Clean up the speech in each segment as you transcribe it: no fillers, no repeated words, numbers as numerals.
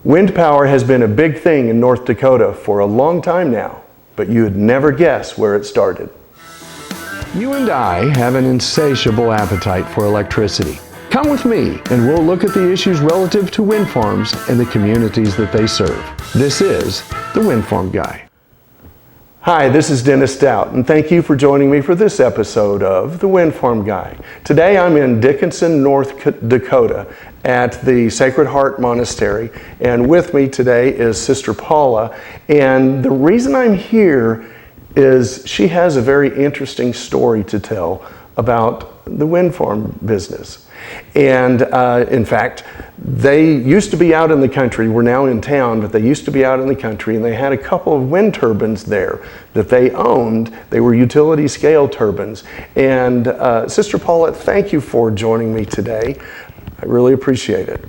Wind power has been a big thing in North Dakota for a long time now, but you'd never guess where it started. You and I have an insatiable appetite for electricity. Come with me and we'll look at the issues relative to wind farms and the communities that they serve. This is the Windfarm Guy. Hi, this is Dennis Stout, and thank you for joining me for this episode of the Windfarm Guy. Today I'm in Dickinson, North Dakota at the Sacred Heart Monastery, and with me today is Sister Paula. And the reason I'm here is she has a very interesting story to tell about the wind farm business. And in fact, they used to be out in the country. We're now in town, but they used to be out in the country, and they had a couple of wind turbines there that they owned. They were utility scale turbines. And Sister Paula, thank you for joining me today. I really appreciate it.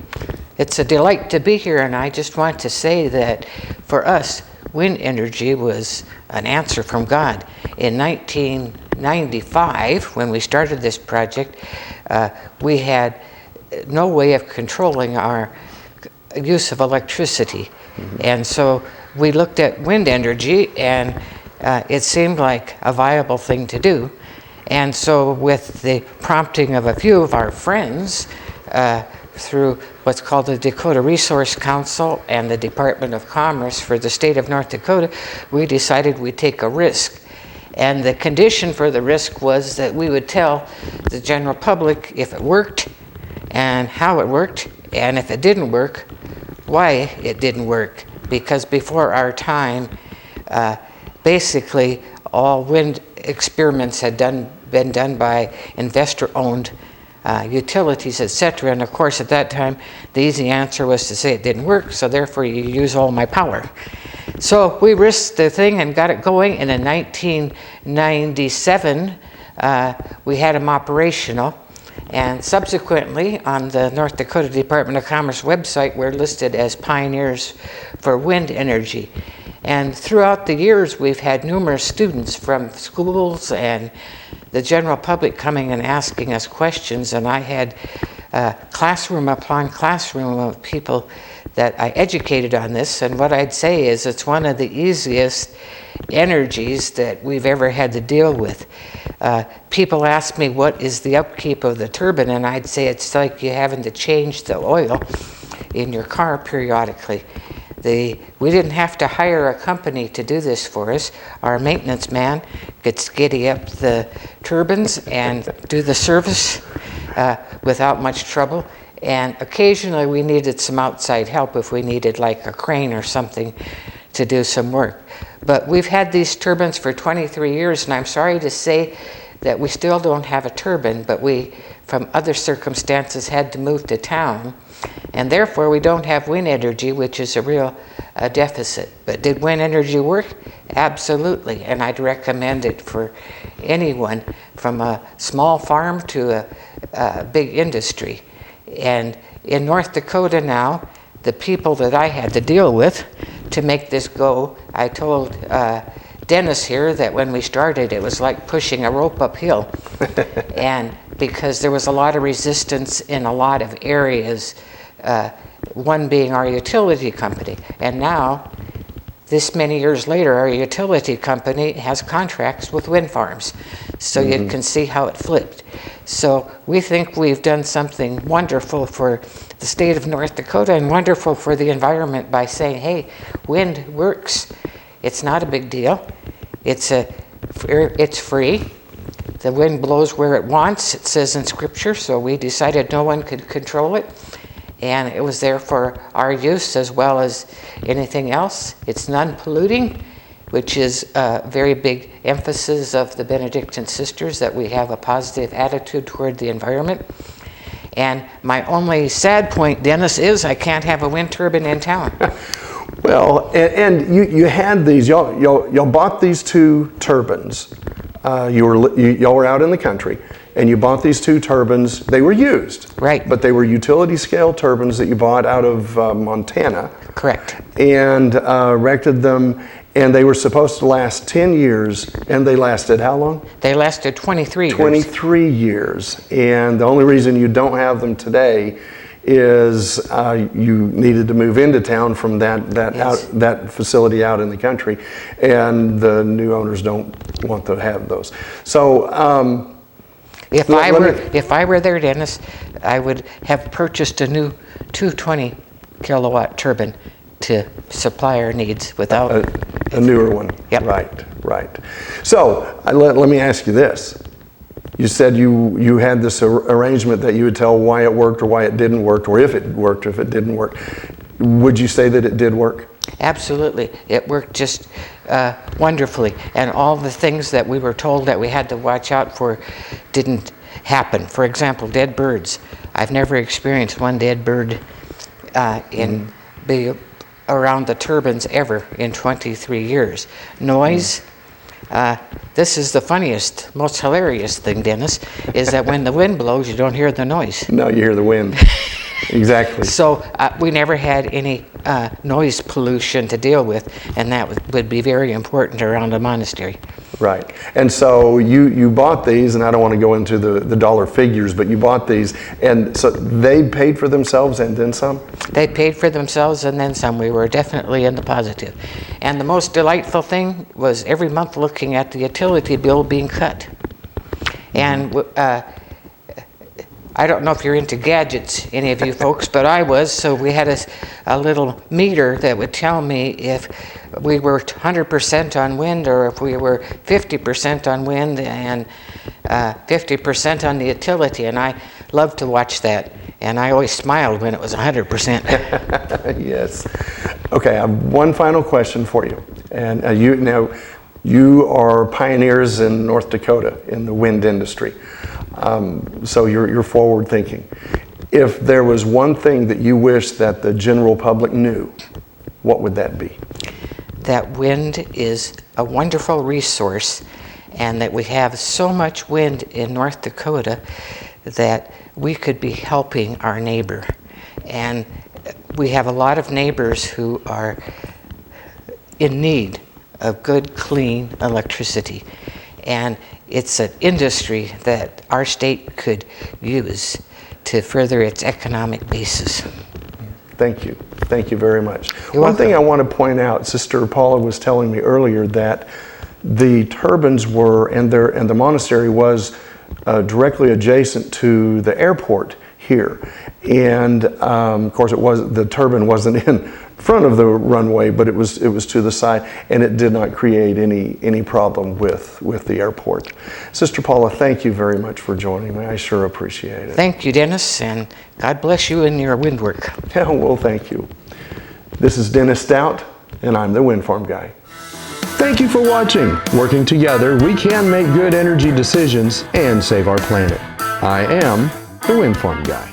It's a delight to be here, and I just want to say that for us, wind energy was an answer from God. In 1995, when we started this project, we had no way of controlling our use of electricity. And so we looked at wind energy, and it seemed like a viable thing to do. And so with the prompting of a few of our friends, through what's called the Dakota Resource Council and the Department of Commerce for the state of North Dakota, we decided we'd take a risk. And the condition for the risk was that we would tell the general public if it worked and how it worked, and if it didn't work, why it didn't work. Because before our time, basically all wind experiments had been done by investor-owned utilities, etc. And of course, at that time, the easy answer was to say it didn't work, so therefore you use all my power. So we risked the thing and got it going, and in 1997, we had them operational. And subsequently, on the North Dakota Department of Commerce website, we're listed as pioneers for wind energy. And throughout the years, we've had numerous students from schools and the general public coming and asking us questions, and I had classroom upon classroom of people that I educated on this. And what I'd say is it's one of the easiest energies that we've ever had to deal with. People ask me, what is the upkeep of the turbine? And I'd say it's like you having to change the oil in your car periodically. We didn't have to hire a company to do this for us. Our maintenance man could skiddy up the turbines and do the service without much trouble. And occasionally we needed some outside help if we needed like a crane or something to do some work. But we've had these turbines for 23 years, and I'm sorry to say that we still don't have a turbine, but we, from other circumstances, had to move to town. And therefore, we don't have wind energy, which is a real deficit. But did wind energy work? Absolutely. And I'd recommend it for anyone, from a small farm to a big industry. And in North Dakota now, the people that I had to deal with to make this go, I told Dennis here that when we started, it was like pushing a rope uphill. And because there was a lot of resistance in a lot of areas, one being our utility company. And now, this many years later, our utility company has contracts with wind farms. So you can see how it flipped. So we think we've done something wonderful for the state of North Dakota and wonderful for the environment by saying, hey, wind works. It's not a big deal. It's free. The wind blows where it wants, it says in Scripture, so we decided no one could control it. And it was there for our use as well as anything else. It's non-polluting, which is a very big emphasis of the Benedictine sisters, that we have a positive attitude toward the environment. And my only sad point, Dennis, is I can't have a wind turbine in town. Well, and you had these, y'all bought these two turbines. Y'all were out in the country, and you bought these two turbines. They were used. Right. But they were utility scale turbines that you bought out of Montana. Correct. And rented them, and they were supposed to last 10 years, and they lasted how long? They lasted 23 years. 23 years. And the only reason you don't have them today is you needed to move into town from that facility out in the country, and the new owners don't want to have those. So if I were there, Dennis, I would have purchased a new 220 kilowatt turbine to supply our needs without a newer one. Yep. Right. So let me ask you this. You said you had this arrangement that you would tell why it worked or why it didn't work, or if it worked or if it didn't work. Would you say that it did work? Absolutely. It worked just wonderfully. And all the things that we were told that we had to watch out for didn't happen. For example, dead birds. I've never experienced one dead bird around the turbines ever in 23 years. Noise. This is the funniest, most hilarious thing, Dennis, is that when the wind blows, you don't hear the noise. No, you hear the wind. Exactly. So we never had any noise pollution to deal with, and that would be very important around a monastery. Right. And so you bought these, and I don't want to go into the dollar figures, but you bought these, and so they paid for themselves and then some? They paid for themselves and then some. We were definitely in the positive. And the most delightful thing was every month looking at the utility bill being cut. And I don't know if you're into gadgets, any of you folks, but I was, so we had a little meter that would tell me if we were 100% on wind or if we were 50% on wind and 50% on the utility, and I loved to watch that, and I always smiled when it was 100%. Yes. Okay, I have one final question for you. And you are pioneers in North Dakota in the wind industry. So you're forward thinking. If there was one thing that you wish that the general public knew, what would that be? That wind is a wonderful resource, and that we have so much wind in North Dakota that we could be helping our neighbor. And we have a lot of neighbors who are in need of good, clean electricity. And it's an industry that our state could use to further its economic basis. Thank you. Thank you very much. You're One thing I welcome. want to point out, Sister Paula was telling me earlier that the turbines were, and the monastery was directly adjacent to the airport here. And of course the turbine wasn't in front of the runway, but it was to the side, and it did not create any problem with the airport. Sister Paula, thank you very much for joining me. I sure appreciate it. Thank you, Dennis, and God bless you in your wind work. Yeah, well, thank you. This is Dennis Stout, and I'm the Windfarm Guy. Thank you for watching. Working together, we can make good energy decisions and save our planet. I am the Windfarm Guy.